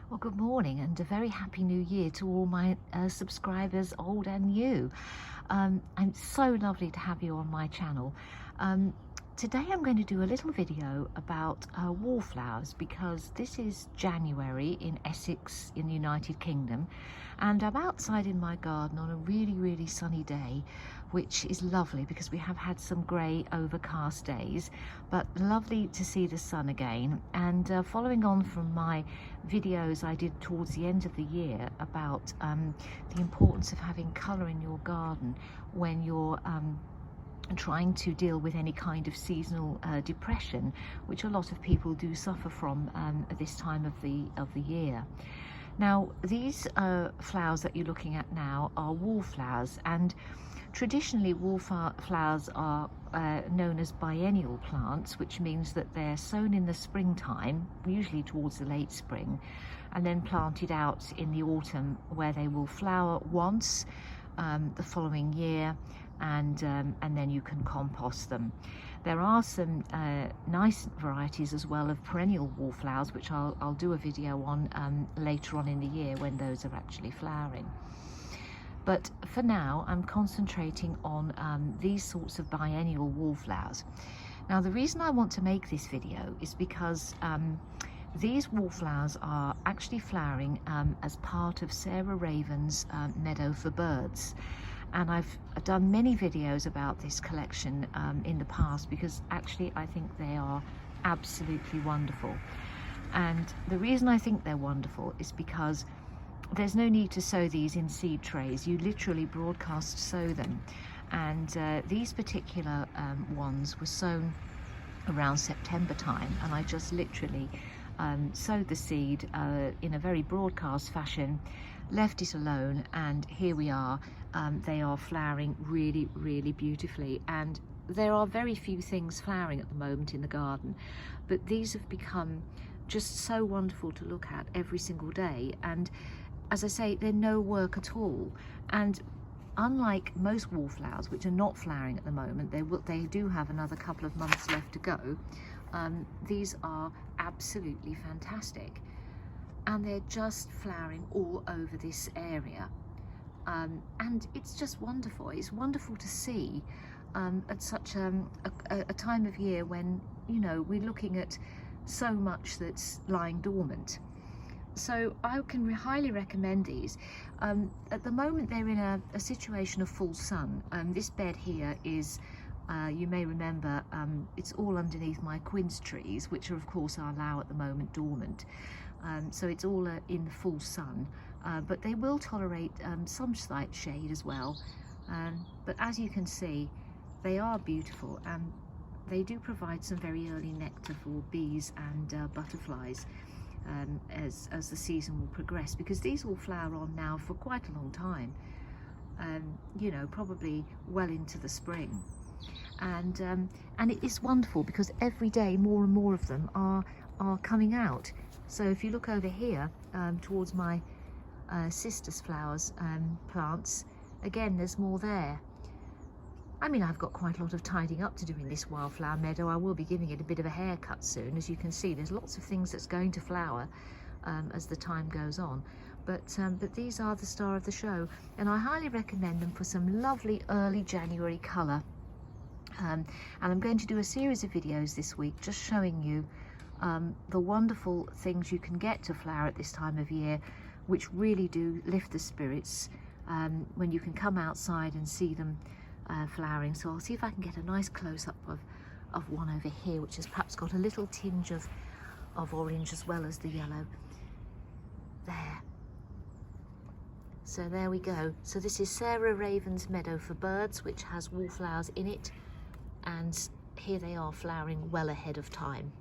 Well, good morning and a very happy new year to all my subscribers, old and new. I'm so lovely to have you on my channel. Today I'm going to do a little video about wallflowers because this is January in Essex in the United Kingdom, and I'm outside in my garden on a really sunny day, which is lovely because we have had some grey overcast days, but lovely to see the sun again. And following on from my videos I did towards the end of the year about the importance of having colour in your garden when you're trying to deal with any kind of seasonal depression, which a lot of people do suffer from at this time of the year. Now, these flowers that you're looking at now are wallflowers, and traditionally wallflowers are known as biennial plants, which means that they're sown in the springtime, usually towards the late spring, and then planted out in the autumn, where they will flower once the following year, and then you can compost them. There are some nice varieties as well of perennial wallflowers, which I'll do a video on later on in the year when those are actually flowering. But for now I'm concentrating on these sorts of biennial wallflowers. Now, the reason I want to make this video is because these wallflowers are actually flowering as part of Sarah Raven's Meadow for Birds. And I've done many videos about this collection in the past because actually I think they are absolutely wonderful. And the reason I think they're wonderful is because there's no need to sow these in seed trays. You literally broadcast sow them. And these particular ones were sown around September time, and I just literally sowed the seed in a very broadcast fashion, left it alone, and here we are. They are flowering really beautifully, and there are very few things flowering at the moment in the garden, but these have become just so wonderful to look at every single day. And as I say, they're no work at all, and unlike most wallflowers which are not flowering at the moment, they do have another couple of months left to go. These are absolutely fantastic, and they're just flowering all over this area, and it's just wonderful. It's wonderful to see at such a time of year when, you know, we're looking at so much that's lying dormant. So I can highly recommend these. At the moment they're in a situation of full sun. This bed here is, you may remember, it's all underneath my quince trees, which are of course are now at the moment dormant. So it's all in the full sun, but they will tolerate some slight shade as well. But as you can see, they are beautiful, and they do provide some very early nectar for bees and butterflies as the season will progress, because these will flower on now for quite a long time, you know, probably well into the spring. And it is wonderful because every day more and more of them are coming out. So if you look over here towards my cistus flowers plants, again there's more there. I mean, I've got quite a lot of tidying up to do in this wildflower meadow. I will be giving it a bit of a haircut soon. As you can see, there's lots of things that's going to flower as the time goes on. But these are the star of the show, and I highly recommend them for some lovely early January colour. And I'm going to do a series of videos this week just showing you the wonderful things you can get to flower at this time of year, which really do lift the spirits when you can come outside and see them flowering. So I'll see if I can get a nice close-up of one over here, which has perhaps got a little tinge of orange as well as the yellow there. So there we go. So this is Sarah Raven's Meadow for Birds, which has wallflowers in it, and here they are flowering well ahead of time.